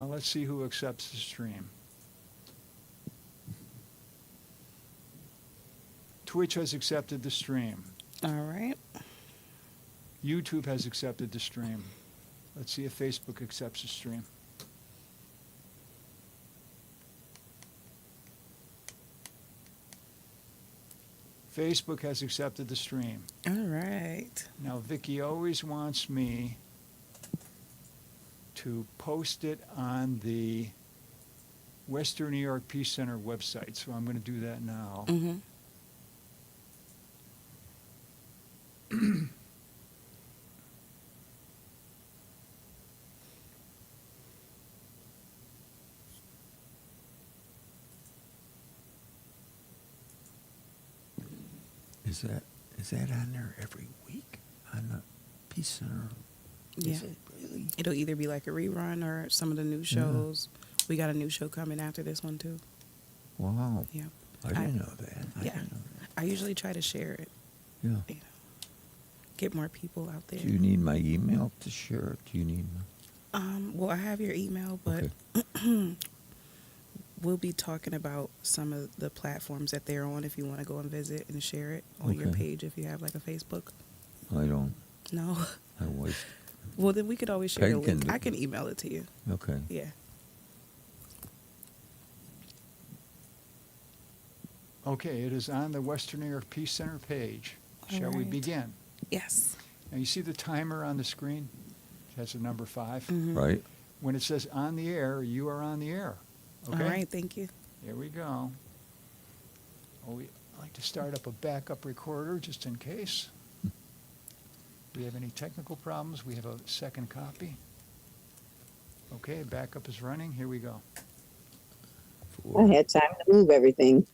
Now let's see who accepts the stream. Twitch has accepted the stream. All right. YouTube has accepted the stream. Let's see if Facebook accepts the stream. Facebook has accepted the stream. All right. Now, Vicky always wants me to post it on the Western New York Peace Center website, so I'm going to do that now. Mm-hmm. Is that on there every week on the Peace Center? Yeah. Is it really? It'll either be like a rerun or some of the new shows. We got a new show coming after this one too. Wow. Yeah. I didn't know that. I Yeah. didn't know that. I usually try to share it. Yeah. You know, get more people out there. Do you need my email to share it? Do you need my... Well, I have your email, but Okay. we'll be talking about some of the platforms that they're on if you want to go and visit and share it on your Okay. page if you have like a Facebook. I don't. No. I always... Well, then we could always share the Peg can link. do I can email it to you. Okay. Yeah. Okay, it is on the Western New York Peace Center page. Shall we Alright. begin? Yes. Now, you see the timer on the screen? That's a number 5. Mhm. Right? When it says on the air, you are on the air. Okay? All right. Thank you. Here we go. Oh, we like to start up a backup recorder just in case. We have any technical problems? We have a second copy. Okay, backup is running. Here we go. I had time to move everything.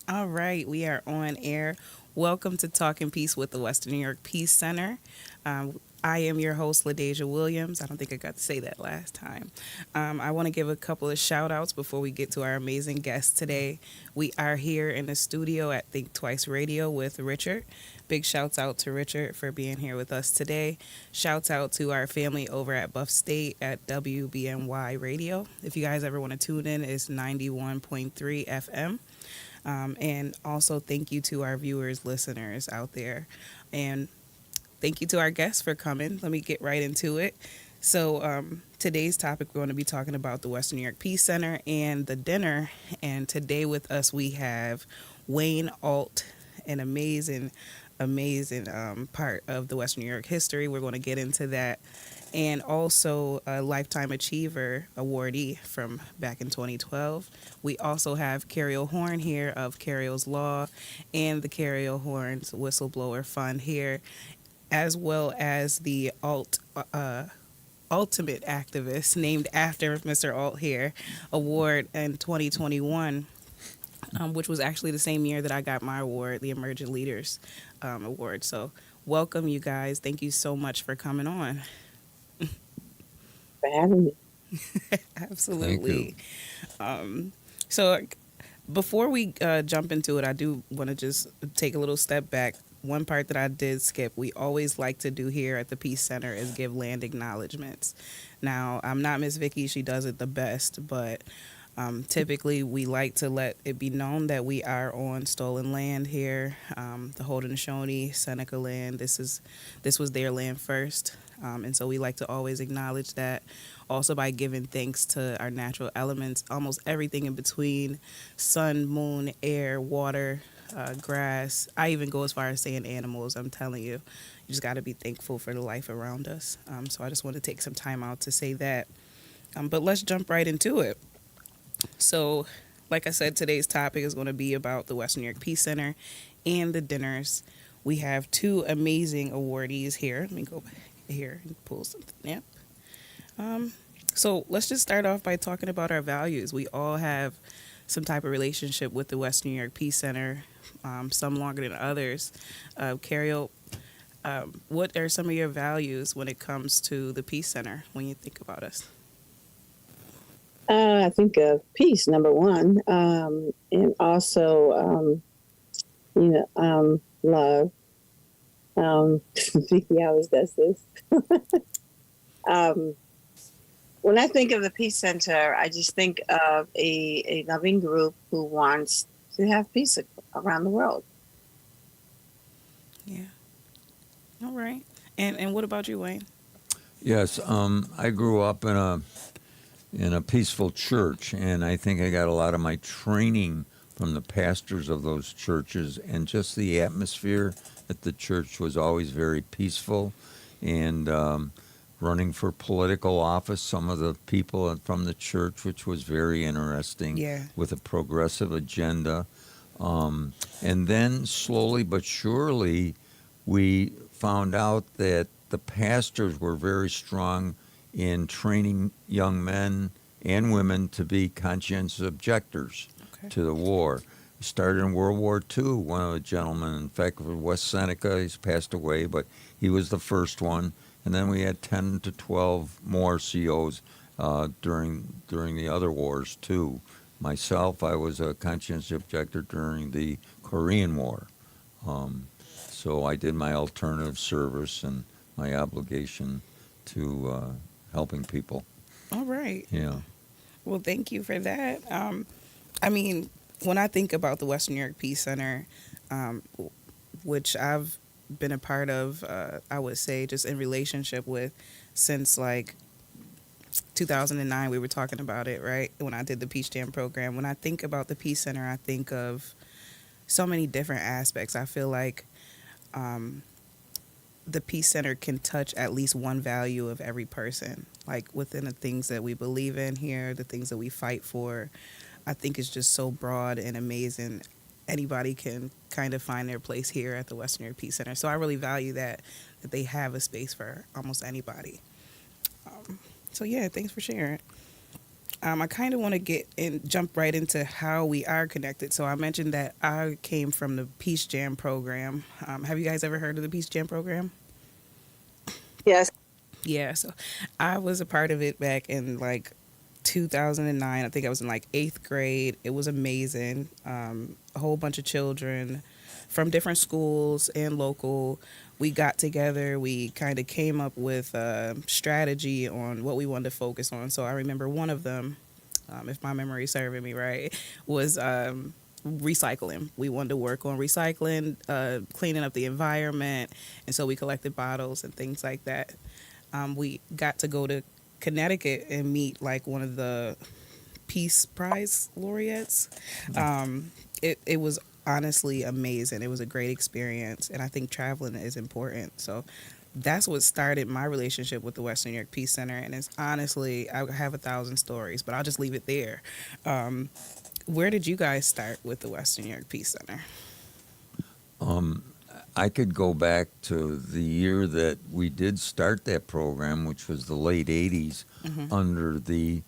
All right, we are on air. Welcome to Talking Peace with the Western New York Peace Center. I am your host, Ladaisha Williams. I don't think I got to say that last time. I want to give a couple of shout outs before we get to our amazing guest today. We are here in the studio at Think Twice Radio with Richard. Big shouts out to Richard for being here with us today. Shouts out to our family over at Buff State at WBNY Radio. If you guys ever want to tune in, it's 91.3 FM. And also thank you to our viewers, listeners out there. And thank you to our guests for coming. Let me get right into it. So today's topic, we're going to be talking about the Western New York Peace Center and the dinner. And today with us, we have Wayne Alt, an amazing part of the Western New York history. We're going to get into that. And also a Lifetime Achiever awardee from back in 2012. We also have Cariol Horne here of Cariol's Law and the Cariol Horne's Whistleblower Fund here, as well as the Ultimate Activist, named after Mr. Alt here, award in 2021. Which was actually the same year that I got my award, the Emerging Leaders Award. So welcome, you guys. Thank you so much for coming on. For having me. Absolutely. So before we jump into it, I do want to just take a little step back. One part that I did skip, we always like to do here at the Peace Center is give land acknowledgements. Now, I'm not Miss Vicky. She does it the best, but typically, we like to let it be known that we are on stolen land here, the Haudenosaunee, Seneca land. This was their land first, and so we like to always acknowledge that. Also, by giving thanks to our natural elements, almost everything in between: sun, moon, air, water, grass. I even go as far as saying animals. I'm telling you, you just got to be thankful for the life around us. So I just want to take some time out to say that. But let's jump right into it. So, like I said, today's topic is going to be about the Western New York Peace Center and the dinners. We have two amazing awardees here. Let me go back here and pull something up. So let's just start off by talking about our values. We all have some type of relationship with the Western New York Peace Center, some longer than others. Cariol, what are some of your values when it comes to the Peace Center when you think about us? I think of peace, number one, and also, love. Vicky always does this. When I think of the Peace Center, I just think of a loving group who wants to have peace around the world. Yeah. All right. And what about you, Wayne? Yes, I grew up in a peaceful church, and I think I got a lot of my training from the pastors of those churches, and just the atmosphere at the church was always very peaceful. And running for political office, some of the people from the church, which was very interesting, Yeah. with a progressive agenda. And then slowly but surely, we found out that the pastors were very strong in training young men and women to be conscientious objectors Okay. to the war. It started in World War II. One of the gentlemen, in fact, was West Seneca. He's passed away, but he was the first one. And then we had 10 to 12 more COs during the other wars too. Myself, I was a conscientious objector during the Korean War. So I did my alternative service and my obligation to helping people. All right. Yeah. Well, thank you for that. I mean, when I think about the Western New York Peace Center, which I've been a part of, I would say just in relationship with since like 2009, we were talking about it, right? When I did the Peace Jam program. When I think about the Peace Center, I think of so many different aspects. I feel like the Peace Center can touch at least one value of every person, like within the things that we believe in here, the things that we fight for. I think it's just so broad and amazing. Anybody can kind of find their place here at the Western New York Peace Center. So I really value that they have a space for almost anybody. So yeah, thanks for sharing. I kind of want to get and jump right into how we are connected. So I mentioned that I came from the Peace Jam program. Have you guys ever heard of the Peace Jam program? Yes. Yeah, so I was a part of it back in like 2009. I think I was in like 8th grade. It was amazing. A whole bunch of children from different schools and local. We got together. We kind of came up with a strategy on what we wanted to focus on. So I remember one of them, if my memory is serving me right, was recycling. We wanted to work on recycling, cleaning up the environment, and so we collected bottles and things like that. We got to go to Connecticut and meet like one of the Peace Prize laureates. It was honestly amazing. It was a great experience, and I think traveling is important. So that's what started my relationship with the Western New York Peace Center, and it's honestly, I have 1,000 stories, but I'll just leave it there. Where did you guys start with the Western New York Peace Center? I could go back to the year that we did start that program, which was the late 80s, under the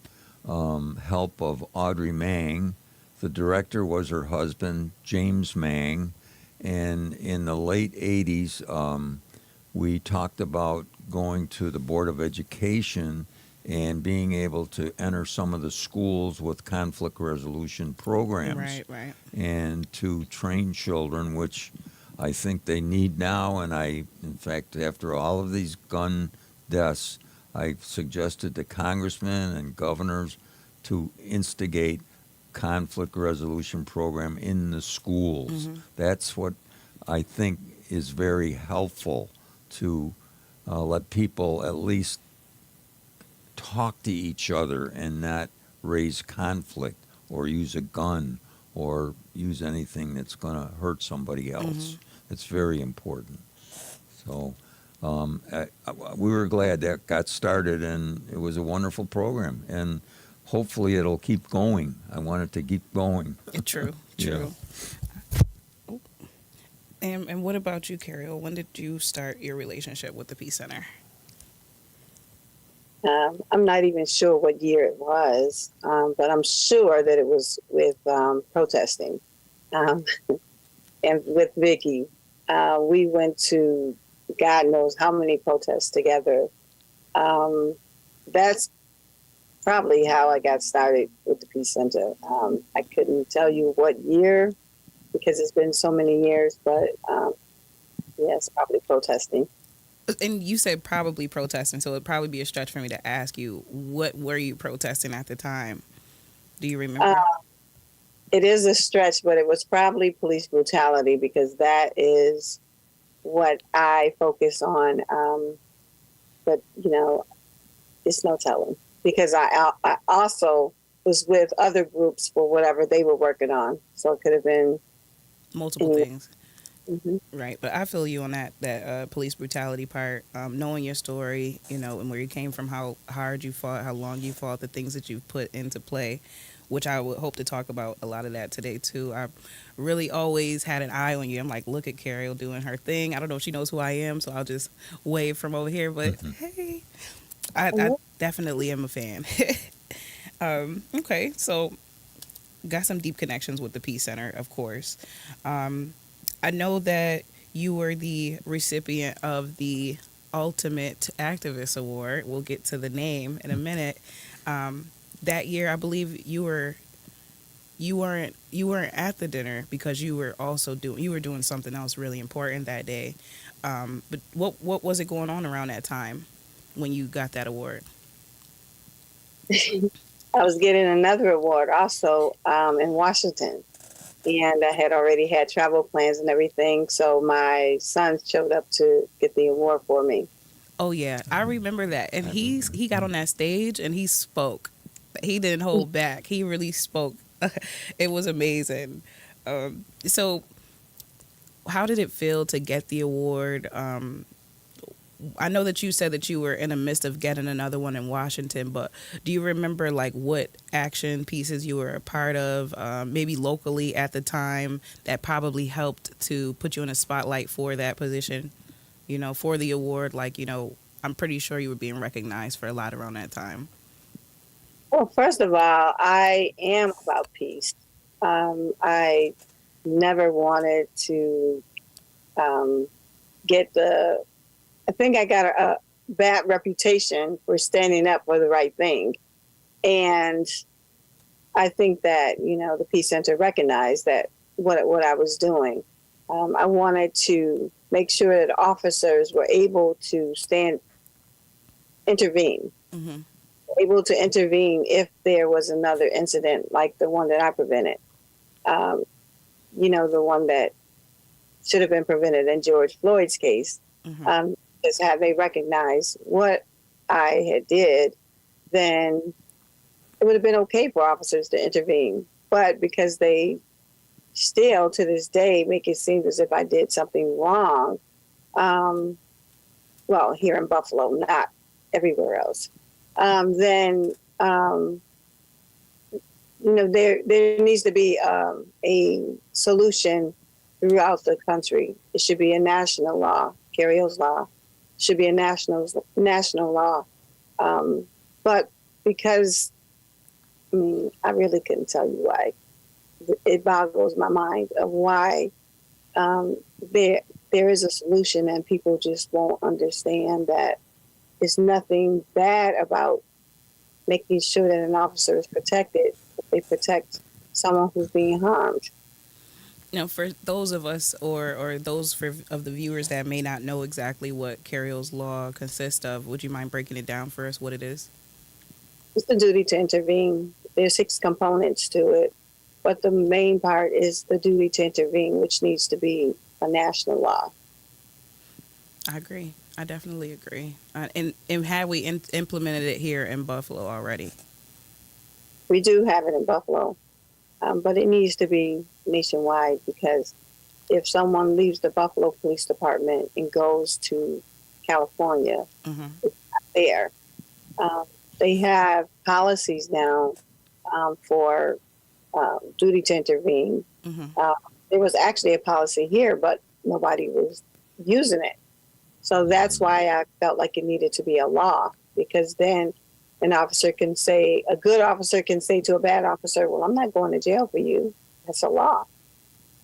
help of Audrey Mang. The director was her husband, James Mang. And in the late 80s, we talked about going to the Board of Education and being able to enter some of the schools with conflict resolution programs. Right. And to train children, which I think they need now. And in fact, after all of these gun deaths, I suggested to congressmen and governors to instigate conflict resolution program in the schools. That's what I think is very helpful to let people at least talk to each other and not raise conflict or use a gun or use anything that's going to hurt somebody else. It's very important. So we were glad that got started, and it was a wonderful program. And hopefully it'll keep going. I want it to keep going. True. Yeah. And what about you, Cariol? When did you start your relationship with the Peace Center? I'm not even sure what year it was, but I'm sure that it was with protesting. And with Vicky, we went to God knows how many protests together. That's probably how I got started with the Peace Center. I couldn't tell you what year because it's been so many years, but yes, probably protesting. And you said probably protesting, so it'd probably be a stretch for me to ask you, what were you protesting at the time? Do you Uh, remember? it is a stretch, but it was probably police brutality because that is what I focus on. But it's no telling because I also was with other groups for whatever they were working on, so it could have been Multiple any. things. Mhm. Right, but I feel you on that police brutality part. Knowing your story, and where you came from, how hard you fought, how long you fought, the things that you put into play, which I would hope to talk about a lot of that today too. I really always had an eye on you. I'm like, look at Cariol doing her thing. I don't know if she knows who I am, so I'll just wave from over here. But hey, I definitely am a fan. Okay, so got some deep connections with the Peace Center, of course. I know that you were the recipient of the Ultimate Activist Award. We'll get to the name in a minute. That year, I believe you weren't at the dinner because you were doing something else really important that day. But what was it going on around that time when you got that award? I was getting another award also in Washington, and I had already had travel plans and everything. So my son showed up to get the award for me. Oh yeah, I remember that. And he got on that stage and he spoke. He didn't hold back. He really spoke. It was amazing. So how did it feel to get the award? I know that you said that you were in the midst of getting another one in Washington, but do you remember like what action pieces you were a part of, maybe locally at the time, that probably helped to put you in a spotlight for that position? For the award, like, I'm pretty sure you were being recognized for a lot around that time. Well, first of all, I am about peace. I never wanted to get the. I think I got a bad reputation for standing up for the right thing, and I think that the Peace Center recognized that what I was doing. I wanted to make sure that officers were able to intervene, Hmm. able to intervene if there was another incident like the one that I prevented. Um, the one that should have been prevented in George Floyd's case. Hmm. Is had they recognized what I had did, then it would have been okay for officers to intervene. But because they still to this day make it seem as if I did something wrong, um, well, here in Buffalo, not everywhere else, then there needs to be a solution throughout the country. It should be a national law. Cariol's law should be a national law. But because I really couldn't tell you why. It boggles my mind of why there is a solution and people just won't understand that there's nothing bad about making sure that an officer is protected if they protect someone who's being harmed. For those of us or those of the viewers that may not know exactly what Cariol's law consists of, would you mind breaking it down for us, what it is? It's the duty to intervene. There's 6 components to it, but the main part is the duty to intervene, which needs to be a national law. I agree. I definitely agree. And have we implemented it here in Buffalo already? We do have it in Buffalo, but it needs to be nationwide because if someone leaves the Buffalo Police Department and goes to California, Hmm. it's not there. They have policies now for duty to intervene. Hmm. There was actually a policy here, but nobody was using it. So that's why I felt like it needed to be a law, because then a good officer can say to a bad officer, well, I'm not going to jail for you. That's a law.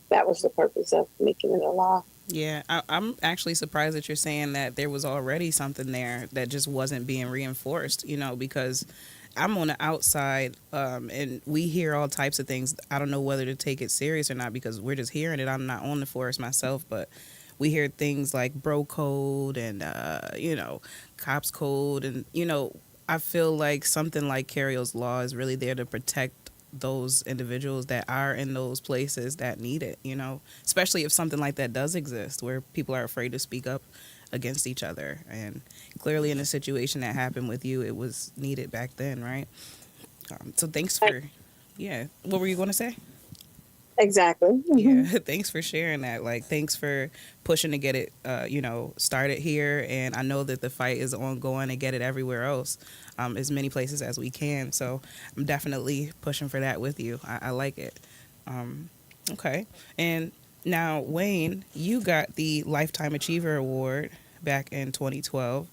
That was the purpose of making it a law. Yeah, I'm actually surprised that you're saying that there was already something there that just wasn't being reinforced, because I'm on the outside, and we hear all types of things. I don't know whether to take it serious or not because we're just hearing it. I'm not on the force myself, but we hear things like bro code and, cops code. And, I feel like something like Cariol's law is really there to protect those individuals that are in those places that need it, especially if something like that does exist where people are afraid to speak up against each other. And clearly in a situation that happened with you, it was needed back then, right? So thanks for, yeah. What were you going to say? Exactly. Yeah, thanks for sharing that. Like, thanks for pushing to get it, started here. And I know that the fight is ongoing to get it everywhere else, as many places as we can. So I'm definitely pushing for that with you. I like it. Okay. And now, Wayne, you got the Lifetime Achiever Award back in 2012.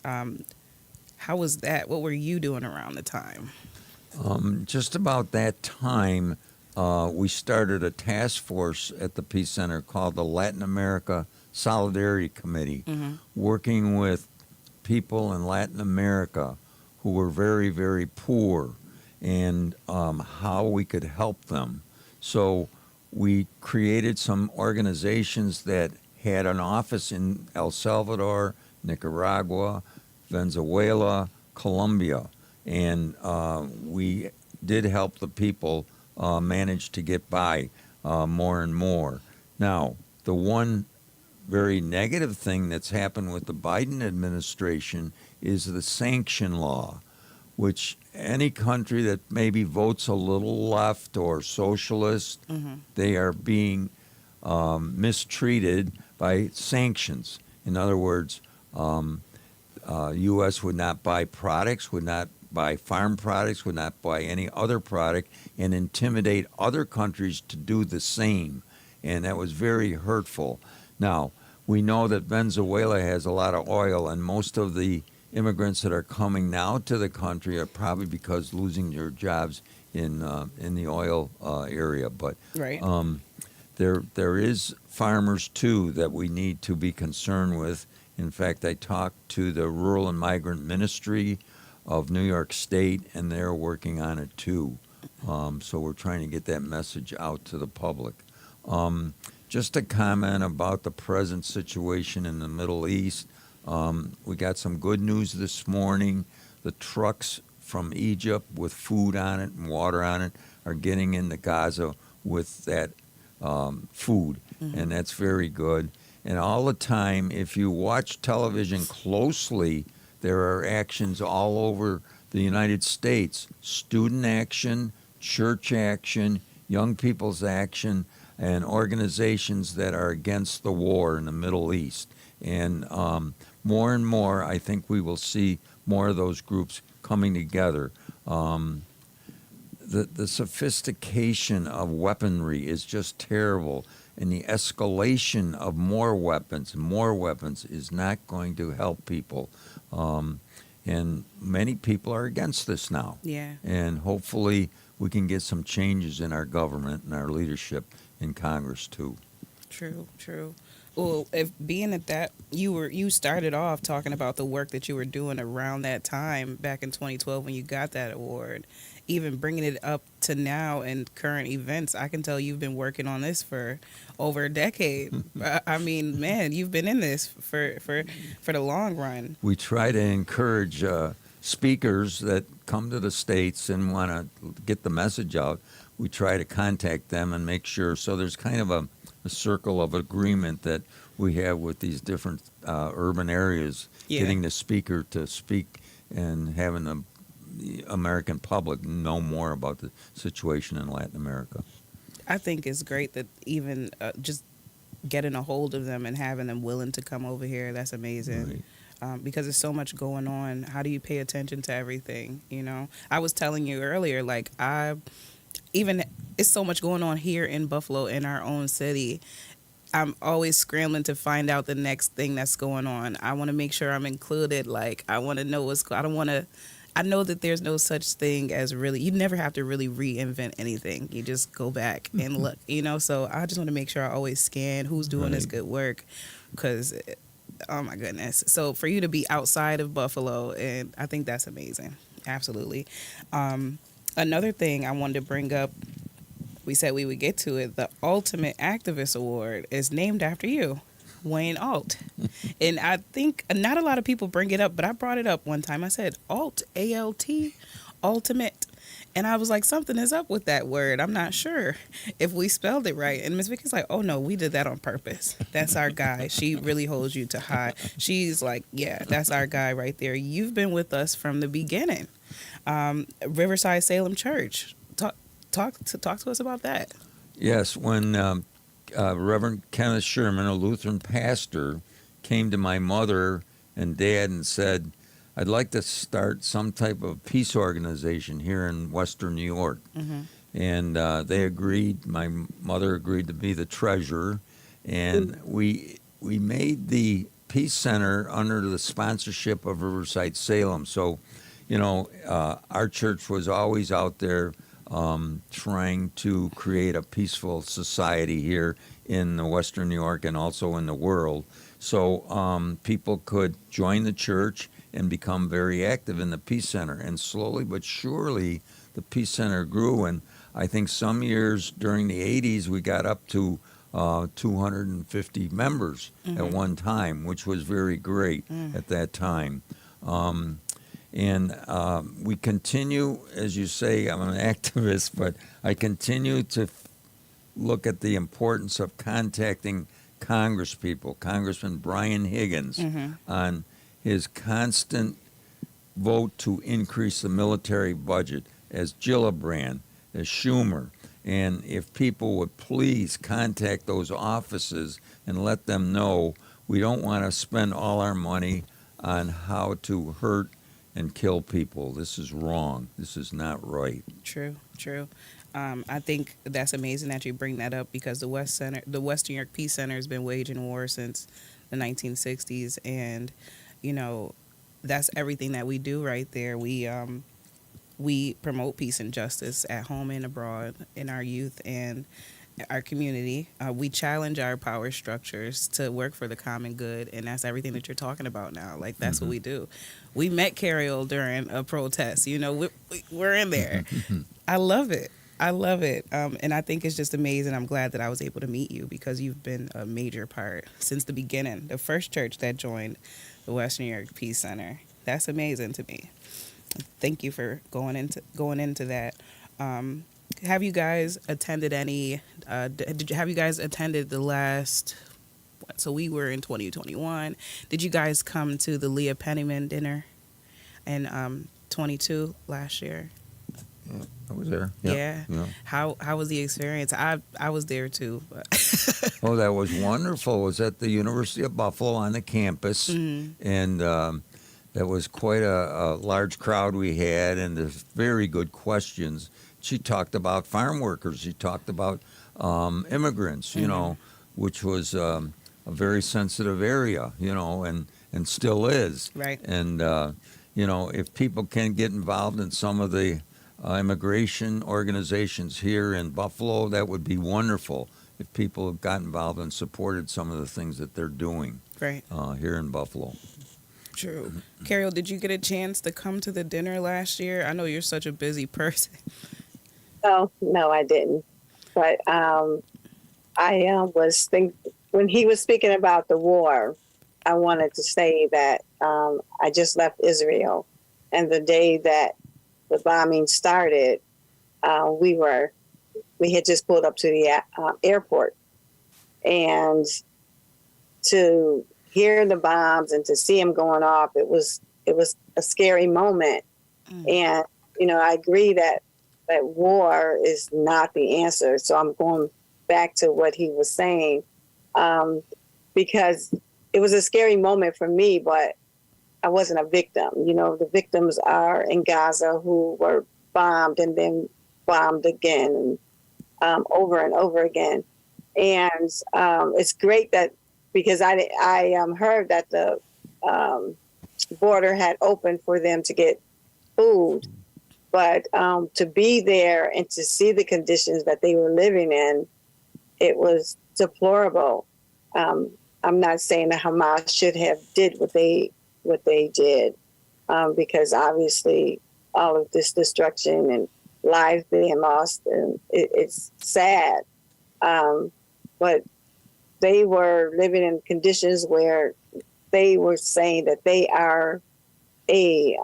How was that? What were you doing around the time? Just about that time, we started a task force at the Peace Center called the Latin America Solidarity Committee, working with people in Latin America who were very, very poor and how we could help them. So we created some organizations that had an office in El Salvador, Nicaragua, Venezuela, Colombia, and we did help the people manage to get by more and more. Now, the one very negative thing that's happened with the Biden administration is the sanction law, which any country that maybe votes a little left or socialist, they are being mistreated by sanctions. In other words, U.S. would not buy products, would not buy farm products, would not buy any other product, and intimidate other countries to do the same. And that was very hurtful. Now, we know that Venezuela has a lot of oil, and most of the immigrants that are coming now to the country are probably because losing their jobs in the oil area. But Right. there is farmers, too, that we need to be concerned with. In fact, I talked to the Rural and Migrant Ministry of New York State, and they're working on it, too. So we're trying to get that message out to the public. Just a comment about the present situation in the Middle East. We got some good news this morning. The trucks from Egypt with food on it and water on it are getting into Gaza with that food, and that's very good. And all the time, if you watch television closely, there are actions all over the United States. Student action, church action, young people's action, and organizations that are against the war in the Middle East. And more and more, I think we will see more of those groups coming together. The sophistication of weaponry is just terrible, and the escalation of more weapons is not going to help people. And many people are against this now. Yeah. And hopefully we can get some changes in our government and our leadership in Congress, too. True. Well, if being at that, you started off talking about the work that you were doing around that time back in 2012 when you got that award, even bringing it up to now and current events. I can tell you've been working on this for over a decade. I mean, man, you've been in this for the long run. We try to encourage speakers that come to the States and want to get the message out. We try to contact them and make sure. So there's kind of a circle of agreement that we have with these different urban areas, getting the speaker to speak and having the American public know more about the situation in Latin America. I think it's great that even just getting a hold of them and having them willing to come over here, that's amazing. Right. Because there's so much going on. How do you pay attention to everything? I was telling you earlier, like it's so much going on here in Buffalo, in our own city. I'm always scrambling to find out the next thing that's going on. I want to make sure I'm included. Like, I want to know I know that there's no such thing as you never have to really reinvent anything. You just go back and look, so I just want to make sure I always scan who's doing this good work, because, oh my goodness. So for you to be outside of Buffalo, and I think that's amazing. Absolutely. Another thing I wanted to bring up, we said we would get to it. The Ultimate Activist Award is named after you. Wayne Alt. And I think not a lot of people bring it up, but I brought it up one time. I said Alt, A-L-T, Ultimate. And I was like, something is up with that word. I'm not sure if we spelled it right. And Miss Vicky's like, oh no, we did that on purpose. That's our guy. She really holds you to high. She's like, yeah, that's our guy right there. You've been with us from the beginning. Riverside Salem Church. Talk to us about that. Yes, when Reverend Kenneth Sherman, a Lutheran pastor, came to my mother and dad and said, I'd like to start some type of peace organization here in Western New York. Mm-hmm. And they agreed. My mother agreed to be the treasurer. And we made the Peace Center under the sponsorship of Riverside Salem. So, our church was always out there trying to create a peaceful society here in Western New York and also in the world. So people could join the church and become very active in the Peace Center. And slowly but surely, the Peace Center grew. And I think some years during the 80s, we got up to 250 members at one time, which was very great at that time. We continue, as you say, I'm an activist, but I continue to look at the importance of contacting Congresspeople, Congressman Brian Higgins, on his constant vote to increase the military budget, as Gillibrand, as Schumer. And if people would please contact those offices and let them know we don't want to spend all our money on how to hurt and kill people. This is wrong. This is not right. True. I think that's amazing that you bring that up because the Western New York Peace Center has been waging war since the 1960s, and that's everything that we do right there. We promote peace and justice at home and abroad in our youth and our community. We challenge our power structures to work for the common good, and that's everything that you're talking about now. Like, that's what we do. We met Cariol during a protest. We're in there. I love it. And I think it's just amazing. I'm glad that I was able to meet you because you've been a major part since the beginning, the first church that joined the Western New York Peace Center. That's amazing to me. Thank you for going into that. Have you guys attended any? Have you guys attended the last? So we were in 2021. Did you guys come to the Leah Penniman dinner in 22 last year? Yeah, I was there. Yeah. How was the experience? I was there too. But Oh, that was wonderful. It was at the University of Buffalo on the campus, and that was quite a large crowd we had, and there's very good questions. She talked about farm workers. She talked about immigrants, which was a very sensitive area, and still is. Right. And, if people can get involved in some of the immigration organizations here in Buffalo, that would be wonderful if people have got involved and supported some of the things that they're doing right. here in Buffalo. True. Cariol, did you get a chance to come to the dinner last year? I know you're such a busy person. Oh, no, I didn't. But when he was speaking about the war, I wanted to say that I just left Israel. And the day that the bombing started, we had just pulled up to the airport. And to hear the bombs and to see them going off, it was a scary moment. And, I agree that war is not the answer. So I'm going back to what he was saying, because it was a scary moment for me, but I wasn't a victim. The victims are in Gaza who were bombed and then bombed again, and over and over again. And it's great that, because I heard that the border had opened for them to get food. But to be there and to see the conditions that they were living in, it was deplorable. I'm not saying that Hamas should have did what they did, because obviously all of this destruction and lives being lost, and it's sad. But they were living in conditions where they were saying that they are a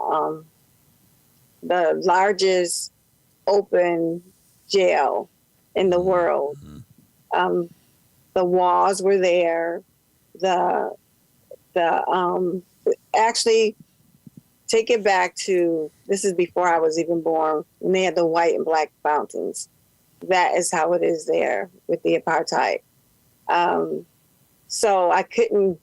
the largest open jail in the world. Um, the walls were there. The actually take it back to, this is before I was even born, when they had the white and black fountains. That is how it is there with the apartheid. So I couldn't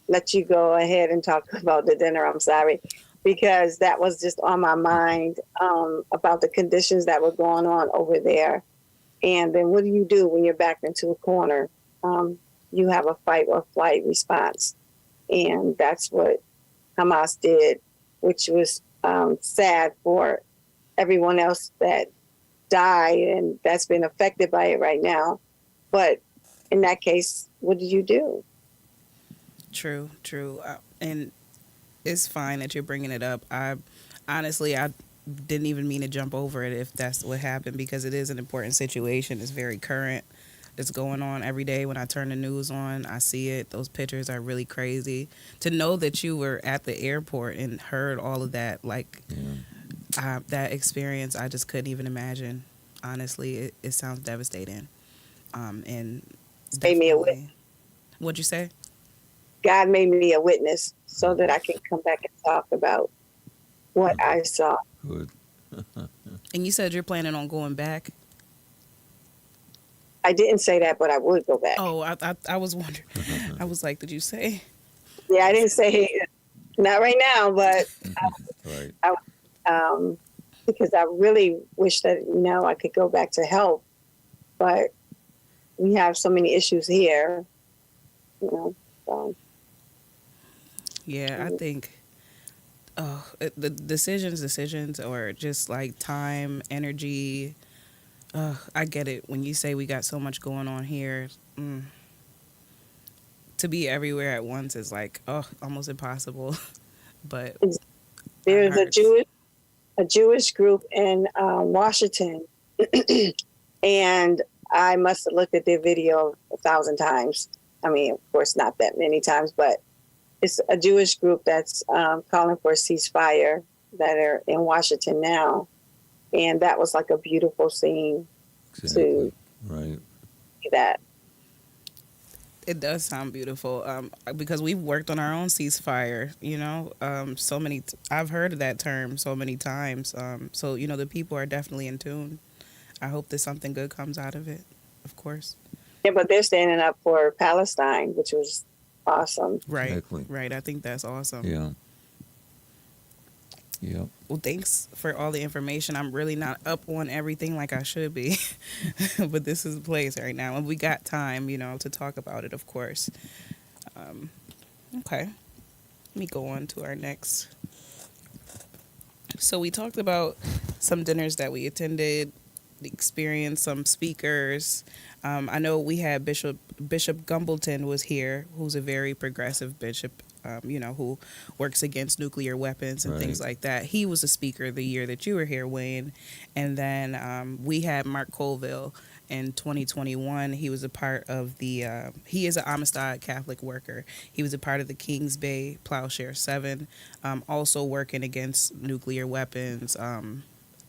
let you go ahead and talk about the dinner. I'm sorry, because that was just on my mind, about the conditions that were going on over there. And then what do you do when you're backed into a corner? You have a fight or flight response. And that's what Hamas did, which was sad for everyone else that died and that's been affected by it right now. But in that case, what did you do? True. And it's fine that you're bringing it up. I didn't even mean to jump over it if that's what happened, because it is an important situation. It's very current. It's going on every day. When I turn the news on, I see it. Those pictures are really crazy. To know that you were at the airport and heard all of that, that experience, I just couldn't even imagine. Honestly, it sounds devastating. And Made me a witness. What'd you say? God made me a witness so that I can come back and talk about what I saw. Good. And you said you're planning on going back? I didn't say that, but I would go back. Oh, I was wondering. I was like, did you say? Yeah, I didn't say not right now, but Right. because I really wish that, I could go back to help, but we have so many issues here, so. Yeah, I think the decisions or just like time, energy. I get it when you say we got so much going on here. To be everywhere at once is like, almost impossible. But there's a Jewish group in Washington, and I must have looked at their video 1,000 times. I mean, of course, not that many times, but it's a Jewish group that's calling for a ceasefire that are in Washington now. And that was like a beautiful scene Exactly. to Right. see that. it does sound beautiful, because we've worked on our own ceasefire. I've heard of that term so many times. So the people are definitely in tune. I hope that something good comes out of it, of course. Yeah, but they're standing up for Palestine, which was awesome. Right. Exactly. Right. I think that's awesome. Yeah. Yeah. Well, thanks for all the information. I'm really not up on everything like I should be, but this is the place right now, and we got time, to talk about it, of course. Okay, let me go on to our next. So we talked about some dinners that we attended, the experience, some speakers. I know we had Bishop Gumbleton was here, who's a very progressive bishop. Who works against nuclear weapons and things like that. He was a speaker the year that you were here, Wayne. And then we had Mark Colville in 2021. He was a part of he is an Amistad Catholic worker. He was a part of the Kings Bay Plowshare 7, also working against nuclear weapons.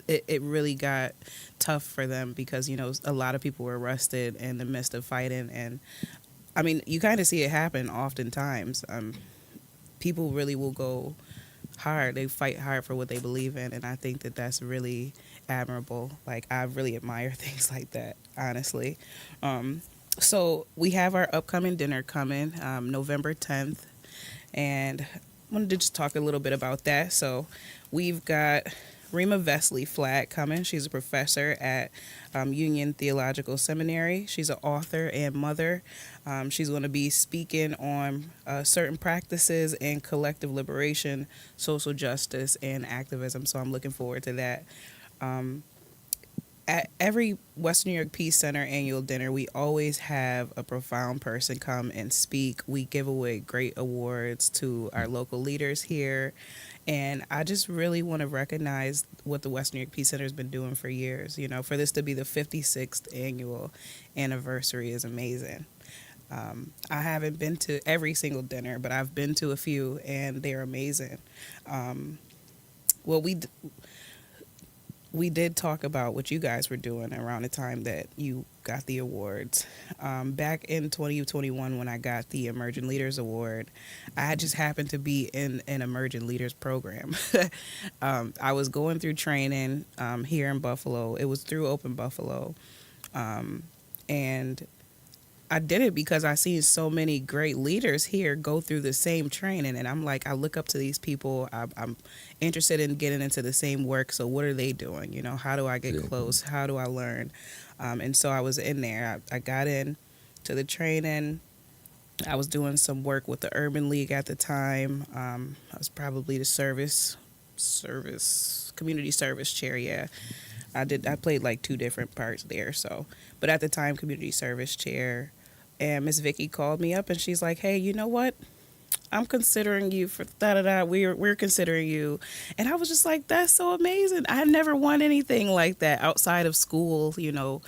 It really got tough for them because, a lot of people were arrested in the midst of fighting. And, I mean, you kind of see it happen oftentimes. People really will go hard. They fight hard for what they believe in, and I think that that's really admirable. Like, I really admire things like that, honestly. So we have our upcoming dinner coming, November 10th, and I wanted to just talk a little bit about that. So we've got Rima Vesley Flatt coming. She's a professor at Union Theological Seminary. She's an author and mother. She's going to be speaking on certain practices in collective liberation, social justice, and activism. So I'm looking forward to that. At every Western New York Peace Center annual dinner, we always have a profound person come and speak. We give away great awards to our local leaders here. And I just really want to recognize what the Western New York Peace Center has been doing for years. For this to be the 56th annual anniversary is amazing. I haven't been to every single dinner, but I've been to a few, and they're amazing. Well, we did talk about what you guys were doing around the time that you got the awards. Back in 2021, when I got the Emerging Leaders Award, I had just happened to be in an Emerging Leaders program. I was going through training here in Buffalo. It was through Open Buffalo. And I did it because I seen so many great leaders here go through the same training, and I'm like, I look up to these people. I'm interested in getting into the same work. So what are they doing? You know, how do I get close? How do I learn? And so I was in there. I got in to the training. I was doing some work with the Urban League at the time. I was probably the community service chair. Yeah. I played like 2 different parts there. So, but at the time, community service chair. And Miss Vicky called me up and she's like, "Hey, you know what? I'm considering you for da-da-da. We're considering you." And I was just like, that's so amazing. I had never won anything like that outside of school, you know,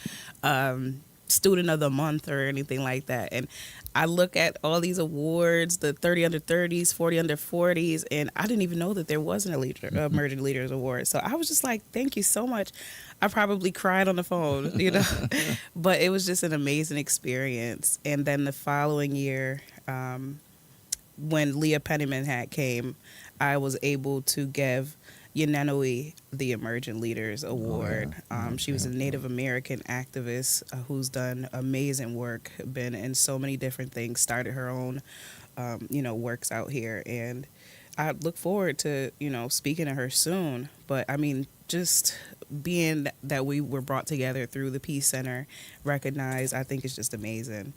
student of the month or anything like that. And I look at all these awards, the 30 under 30s, 40 under 40s, and I didn't even know that there wasn't a Emerging Leaders Award. So I was just like, thank you so much. I probably cried on the phone, you know, but it was just an amazing experience. And then the following year, when Leah Penniman came, I was able to give Yenenoi the Emerging Leaders Award. She was a Native American activist who's done amazing work, been in so many different things, started her own, works out here. And I look forward to, speaking to her soon. But I mean, just being that we were brought together through the Peace Center, recognized, I think it's just amazing.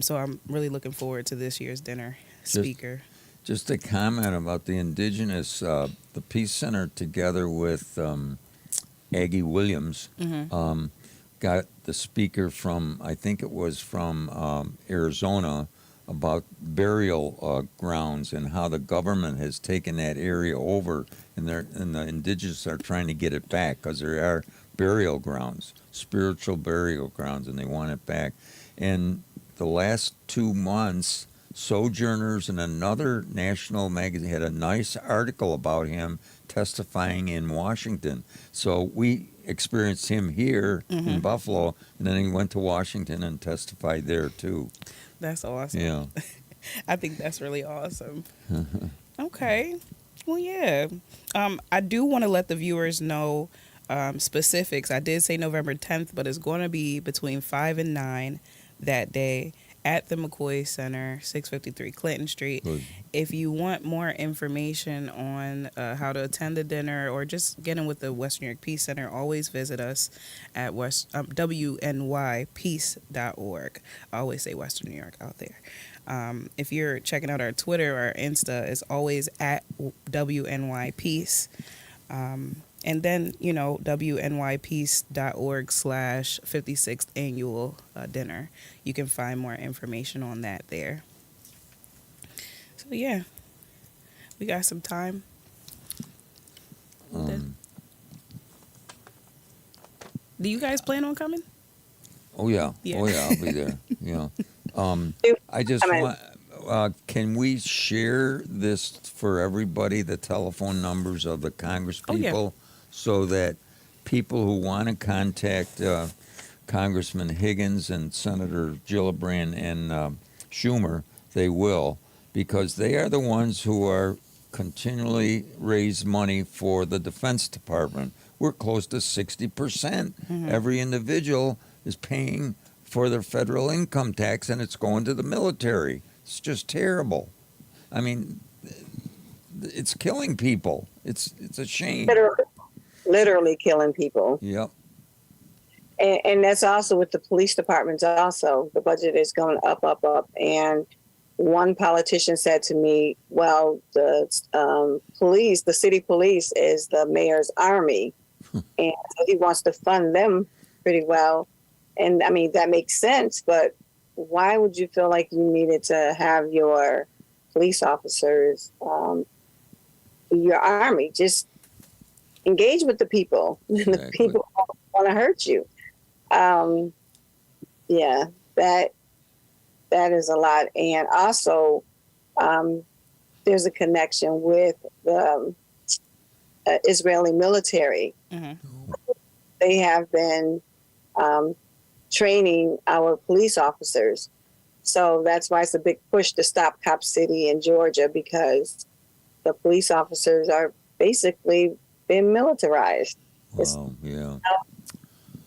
So I'm really looking forward to this year's dinner speaker. Just a comment about the indigenous, the Peace Center together with Aggie Williams got the speaker from, I think it was from Arizona, about burial grounds and how the government has taken that area over, and the indigenous are trying to get it back because there are burial grounds, spiritual burial grounds, and they want it back. And the last 2 months, Sojourners and another national magazine had a nice article about him testifying in Washington. So we experienced him here in Buffalo, and then he went to Washington and testified there too. That's awesome. Yeah. I think that's really awesome. Okay. Well, yeah. I do want to let the viewers know specifics. I did say November 10th, but it's going to be between 5 and 9 that day at the McCoy Center, 653 Clinton Street. Good. If you want more information on how to attend the dinner or just get in with the Western New York Peace Center, always visit us at WNYPeace.org. I always say Western New York out there. If you're checking out our Twitter or Insta, it's always at WNY Peace. And then, WNYPeace.org/56th annual dinner. You can find more information on that there. So, yeah, we got some time. Do you guys plan on coming? Oh, yeah. Yeah. Oh, yeah, I'll be there. Yeah. I just want, can we share this for everybody, the telephone numbers of the Congress people? So that people who want to contact Congressman Higgins and Senator Gillibrand and Schumer, they will, because they are the ones who are continually raise money for the Defense Department. We're close to 60%. Every individual is paying for their federal income tax, and it's going to the military. It's just terrible. I mean, it's killing people. It's a shame. Literally killing people. Yep. And that's also with the police departments also. The budget is going up, up, up. And one politician said to me, well, the police, the city police is the mayor's army. And so he wants to fund them pretty well. And I mean, that makes sense. But why would you feel like you needed to have your police officers, your army? Just engage with the people. Exactly. The people want to hurt you. Yeah, that that is a lot. And also, there's a connection with the Israeli military. Mhm. They have been training our police officers. So that's why it's a big push to stop Cop City in Georgia, because the police officers are basically been militarized. Wow, yeah.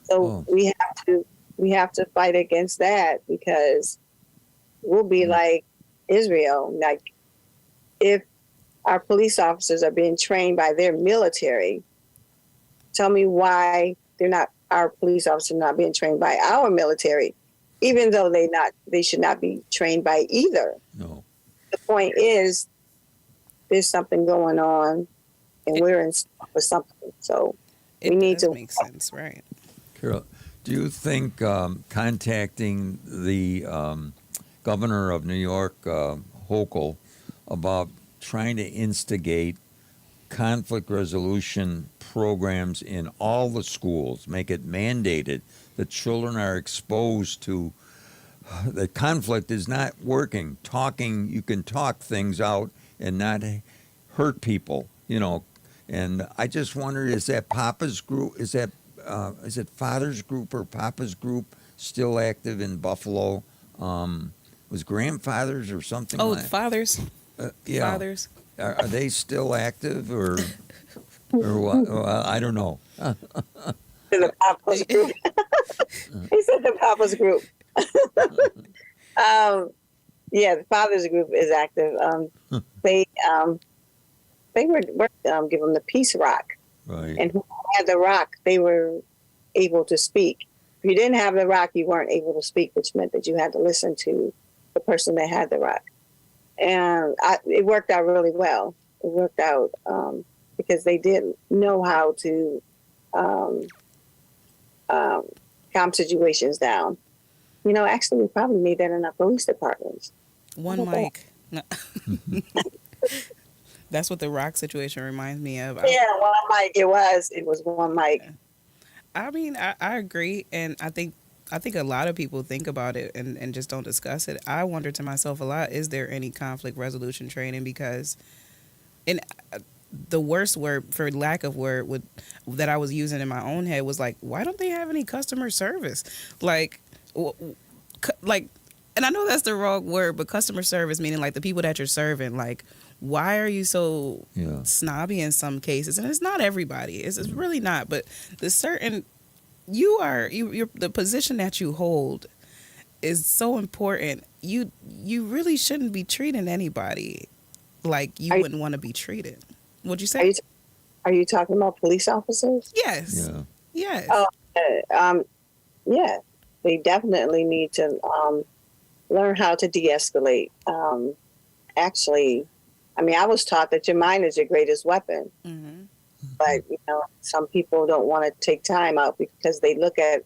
So we have to fight against that, because we'll be like Israel. Like, if our police officers are being trained by their military, tell me why our police officers not being trained by our military, even though they should not be trained by either. No. The point is, there's something going on, and we're in for something. So It we need does to make sense, right? Carol, do you think contacting the governor of New York, Hochul, about trying to instigate conflict resolution programs in all the schools, make it mandated that children are exposed to the conflict is not working. Talking, you can talk things out and not hurt people, And I just wonder, is that Papa's group, is it Father's group or Papa's group still active in Buffalo? Was Grandfathers or something Oh, like fathers. yeah. Fathers. Are they still active or what? Well, I don't know. the Papa's group. He said the Papa's group. Yeah, the Father's group is active. They were give them the Peace Rock, Right. and who had the rock, they were able to speak. If you didn't have the rock, you weren't able to speak, which meant that you had to listen to the person that had the rock. And it worked out really well. It worked out because they didn't know how to calm situations down. Actually, we probably need that in our police departments. One mic. No. That's what the rock situation reminds me of. Yeah, one mic. It was one mic. I mean, I agree, and I think a lot of people think about it and just don't discuss it. I wonder to myself a lot: is there any conflict resolution training? Because, the worst word, for lack of word, that I was using in my own head was like, why don't they have any customer service? Like, and I know that's the wrong word, but customer service meaning like the people that you're serving, like. Why are you so snobby in some cases? And it's not everybody. It's really not. But the certain you're the position that you hold is so important. You really shouldn't be treating anybody like you wouldn't want to be treated. What'd you say? Are you talking about police officers? Yes. Yeah. Yes. Oh, yeah. They definitely need to learn how to de-escalate. Actually. I mean, I was taught that your mind is your greatest weapon. Mm-hmm. But, some people don't want to take time out because they look at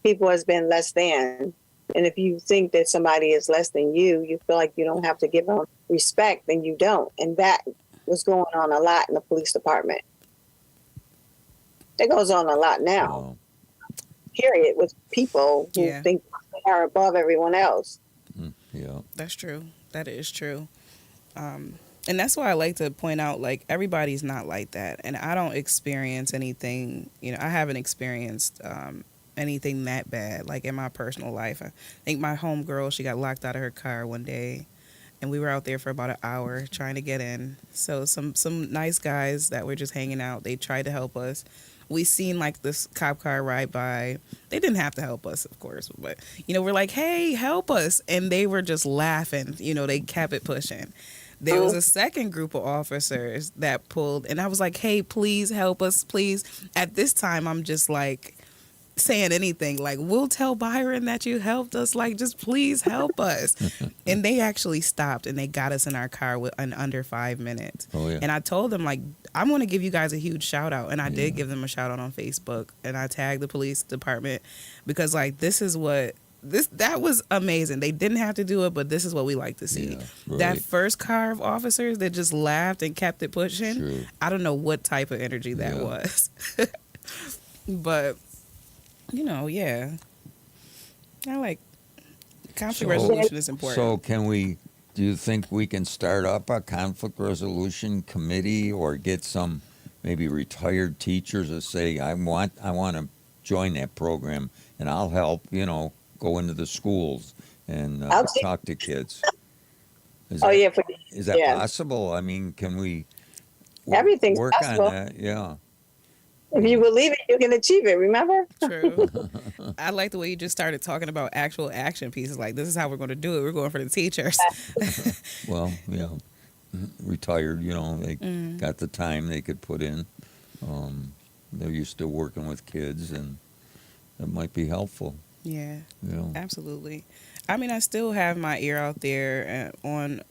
people as being less than. And if you think that somebody is less than you, you feel like you don't have to give them respect, then you don't. And that was going on a lot in the police department. It goes on a lot now, Wow. period, with people who think they are above everyone else. Yeah. That's true. That is true. And that's why I like to point out, like, everybody's not like that. And I don't experience anything, I haven't experienced anything that bad, like, in my personal life. I think my homegirl, she got locked out of her car one day, and we were out there for about an hour trying to get in. So some nice guys that were just hanging out, they tried to help us. We seen, like, this cop car ride by. They didn't have to help us, of course, but, we're like, hey, help us. And they were just laughing. They kept it pushing. There was a second group of officers that pulled, and I was like, hey, please help us, please. At this time, I'm just like saying anything, like, we'll tell Byron that you helped us, like, just please help us. And they actually stopped, and they got us in our car in under 5 minutes. Oh, yeah. And I told them, like, I'm going to give you guys a huge shout out. And I did give them a shout out on Facebook, and I tagged the police department because, like, that was amazing. They didn't have to do it, but this is what we like to see. Yeah, right. That first car of officers that just laughed and kept it pushing, True. I don't know what type of energy that was. But, yeah. I like conflict resolution is important. So do you think we can start up a conflict resolution committee or get some maybe retired teachers that say, I want to join that program and I'll help, go into the schools and talk to kids? Is that, yeah, is that yeah. possible? I mean, can we Everything's work possible. on that? Yeah. If you believe it, you can achieve it. Remember? True. I like the way you just started talking about actual action pieces. Like, this is how we're going to do it. We're going for the teachers. Well, retired, they got the time they could put in. They're used to working with kids, and that might be helpful. Yeah, Yeah. absolutely. I mean, I still have my ear out there on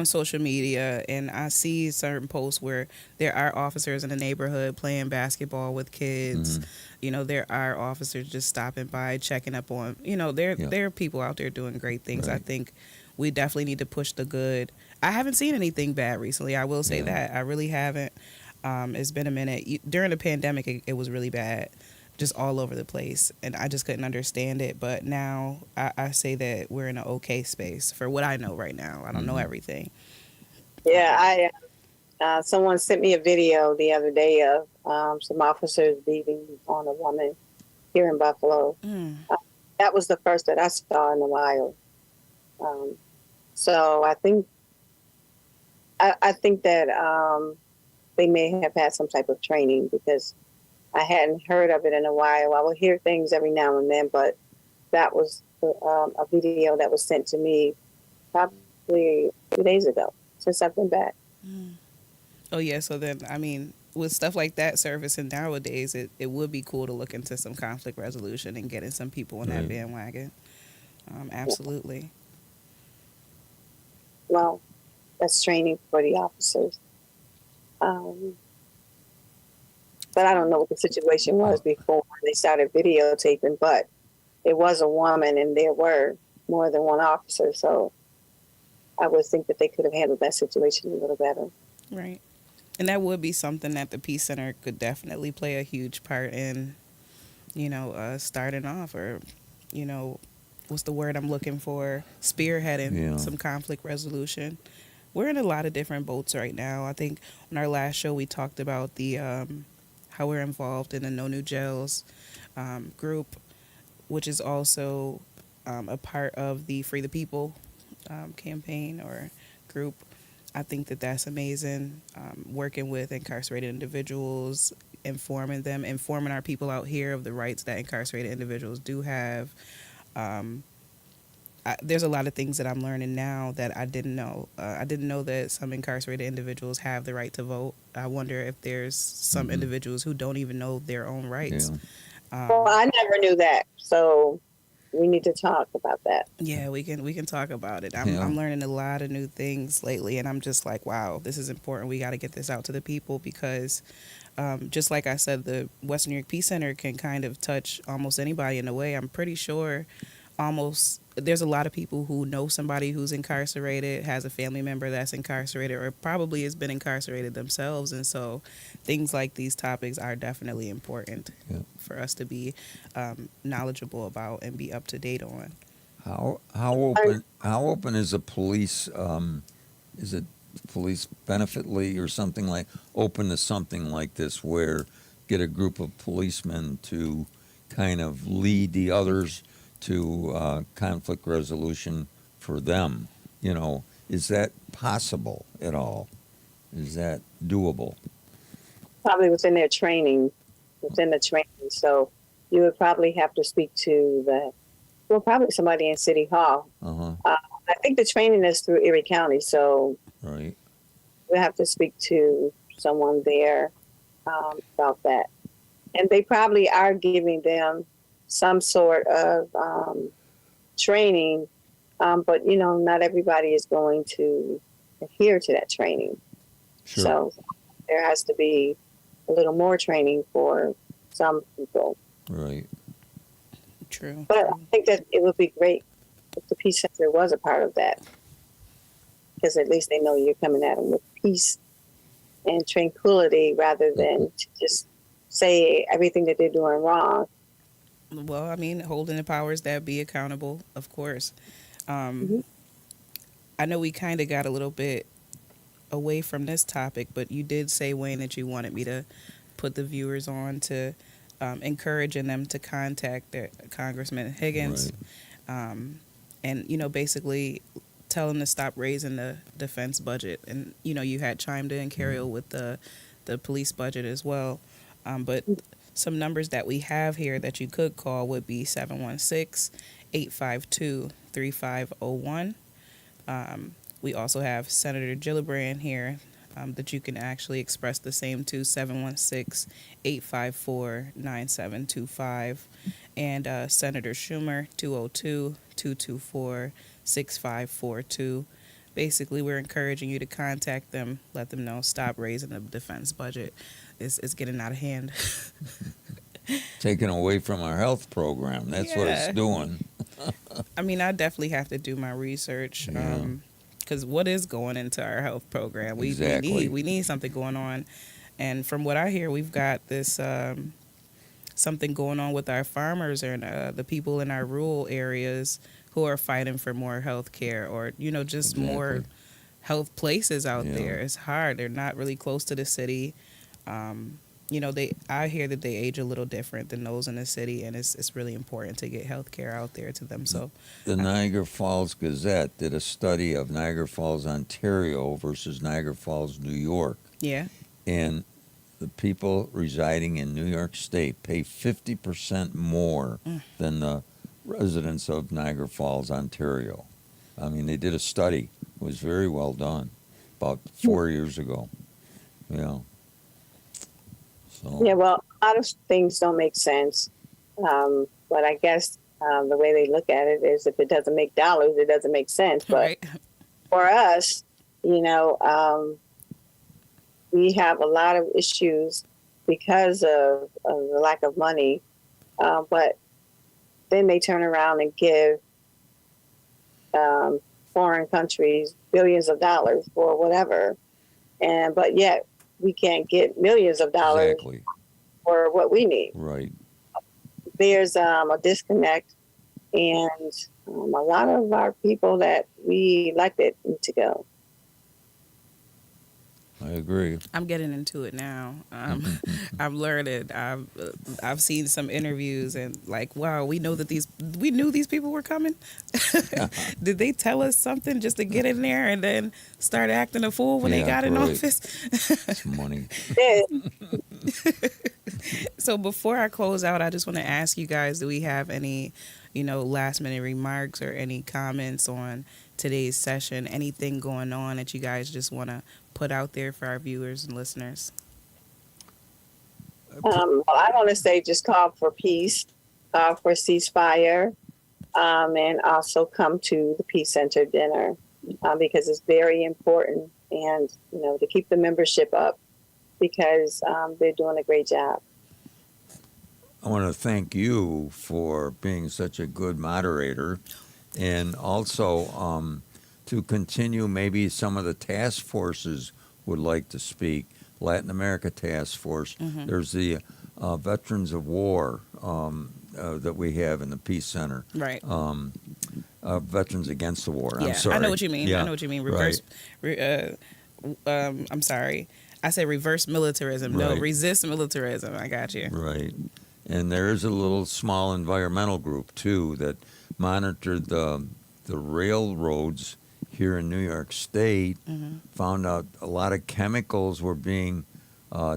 social media, and I see certain posts where there are officers in the neighborhood playing basketball with kids. There are officers just stopping by, checking up on, there are people out there doing great things. Right. I think we definitely need to push the good. I haven't seen anything bad recently. I will say that. I really haven't. It's been a minute. During the pandemic, it was really bad, just all over the place, and I just couldn't understand it. But now I say that we're in an okay space for what I know right now. I don't know everything. Yeah, someone sent me a video the other day of some officers beating on a woman here in Buffalo. That was the first that I saw in a while. So I think that they may have had some type of training, because I hadn't heard of it in a while. I will hear things every now and then, but that was a video that was sent to me probably 2 days ago since I've been back. Oh, yeah. So then, I mean, with stuff like that surfacing nowadays, it would be cool to look into some conflict resolution and getting some people on that bandwagon. Absolutely. Well, that's training for the officers. But I don't know what the situation was before they started videotaping, but it was a woman and there were more than one officer. So I would think that they could have handled that situation a little better. Right. And that would be something that the Peace Center could definitely play a huge part in, starting off, or, what's the word I'm looking for? Spearheading some conflict resolution. We're in a lot of different boats right now. I think on our last show we talked about the how we're involved in the No New Jails group, which is also a part of the Free the People campaign or group. I think that that's amazing, working with incarcerated individuals, informing our people out here of the rights that incarcerated individuals do have. There's a lot of things that I'm learning now that I didn't know. I didn't know that some incarcerated individuals have the right to vote. I wonder if there's some individuals who don't even know their own rights. Well, I never knew that, so we need to talk about that. Yeah, we can talk about it. I'm learning a lot of new things lately, and I'm just like, wow, this is important. We got to get this out to the people, because just like I said, the Western New York Peace Center can kind of touch almost anybody in a way. I'm pretty sure there's a lot of people who know somebody who's incarcerated, has a family member that's incarcerated, or probably has been incarcerated themselves. And so things like these topics are definitely important for us to be knowledgeable about and be up to date on. How open is a police? Is it police benefit league or something like open to something like this, where get a group of policemen to kind of lead the others to conflict resolution for them? Is that possible at all? Is that doable? Probably within the training. So you would probably have to speak to probably somebody in City Hall. I think the training is through Erie County, so right. we have to speak to someone there about that. And they probably are giving them some sort of training, but not everybody is going to adhere to that training. Sure. So there has to be a little more training for some people. Right. True. But I think that it would be great if the Peace Center was a part of that, because at least they know you're coming at them with peace and tranquility, rather than to just say everything that they're doing wrong. Well, I mean, holding the powers that be accountable, of course. Mhm. I know we kind of got a little bit away from this topic, but you did say, Wayne, that you wanted me to put the viewers on to encouraging them to contact their Congressman Higgins, and basically tell them to stop raising the defense budget. And you had chimed in, Cariol, with the police budget as well. But some numbers that we have here that you could call would be 716-852-3501. We also have Senator Gillibrand here that you can actually express the same to, 716-854-9725. And Senator Schumer, 202-224-6542. Basically, we're encouraging you to contact them, let them know, stop raising the defense budget. It's getting out of hand. Taken away from our health program. That's what Yeah. it's doing. I mean, I definitely have to do my research. Yeah. Because what is going into our health program? Exactly. We need something going on. And from what I hear, we've got this something going on with our farmers and the people in our rural areas who are fighting for more health care, or just more Exactly. health places out Yeah. there. It's hard. They're not really close to the city. I hear that they age a little different than those in the city, and it's really important to get health care out there to them. So The Niagara Falls Gazette did a study of Niagara Falls, Ontario versus Niagara Falls, New York. yeah, And the people residing in New York State pay 50% more than the residents of Niagara Falls, Ontario. I mean, they did a study. It was very well done about 4 years ago. Yeah. So, Yeah, well, a lot of things don't make sense. But I guess the way they look at it is if it doesn't make dollars, it doesn't make sense. But right. for us, we have a lot of issues because of the lack of money. But then they turn around and give foreign countries billions of dollars for whatever. But yet we can't get millions of dollars exactly. for what we need. Right. There's a disconnect, and a lot of our people that we elected need to go. I agree. I'm getting into it now. I'm learning. I've seen some interviews and wow, we knew these people were coming. Did they tell us something just to get in there and then start acting a fool when they Yeah, got in right. office? It's money. Yeah. So before I close out, I just want to ask you guys: do we have any, last minute remarks or any comments on today's session? Anything going on that you guys just want to put out there for our viewers and listeners? Well, I want to say just call for peace, for ceasefire, and also come to the Peace Center dinner because it's very important, and to keep the membership up because they're doing a great job. I want to thank you for being such a good moderator, and also to continue, maybe some of the task forces would like to speak. Latin America Task Force. Mm-hmm. There's the Veterans of War that we have in the Peace Center. Right. Veterans Against the War. Yeah, I'm sorry. I know what you mean. Yeah, I know what you mean. Reverse. I'm sorry. I said reverse militarism. No, Right. resist militarism. I got you. Right. And there is a little small environmental group, too, that monitored the railroads here in New York State, found out a lot of chemicals were being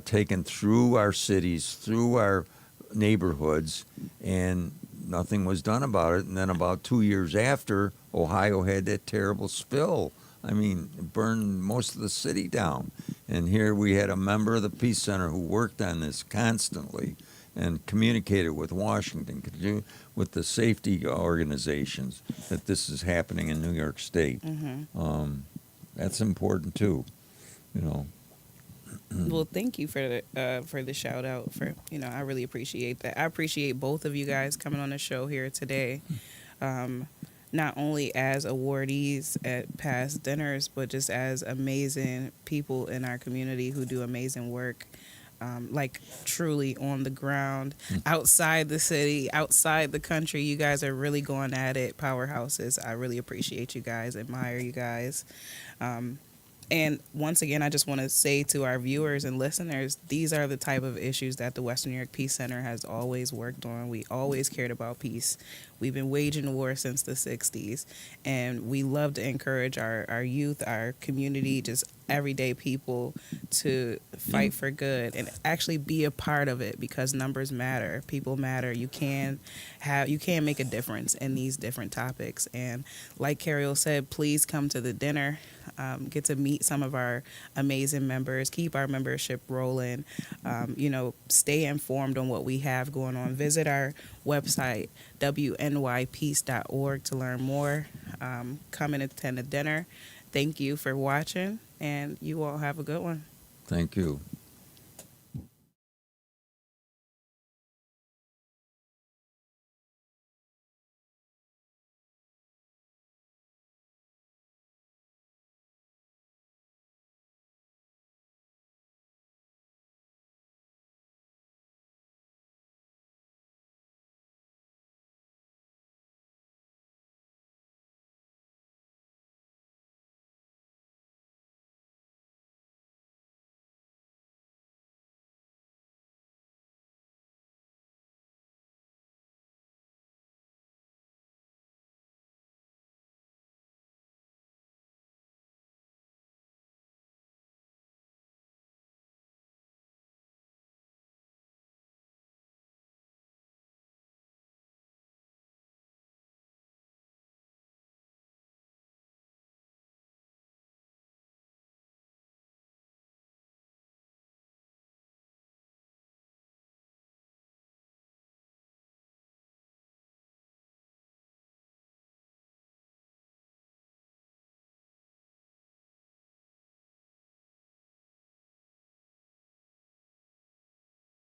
taken through our cities, through our neighborhoods, and nothing was done about it. And then about 2 years after, Ohio had that terrible spill. I mean, it burned most of the city down. And here we had a member of the Peace Center who worked on this constantly and communicated with Washington, with the safety organizations, that this is happening in New York State. That's important too, Well, thank you for the shout out. I really appreciate that. I appreciate both of you guys coming on the show here today. Not only as awardees at past dinners, but just as amazing people in our community who do amazing work. like truly on the ground, outside the city, outside the country. You guys are really going at it, powerhouses. I really appreciate you guys, admire you guys. And once again, I just want to say to our viewers and listeners, these are the type of issues that the Western New York Peace Center has always worked on. We always cared about peace. We've been waging war since the 60s, and we love to encourage our youth, our community, just everyday people to fight for good and actually be a part of it, because numbers matter, people matter. You can make a difference in these different topics. And like Cariol said, please come to the dinner. Get to meet some of our amazing members, keep our membership rolling, stay informed on what we have going on. Visit our website, WNYPeace.org, to learn more. Come and attend a dinner. Thank you for watching, and you all have a good one. Thank you.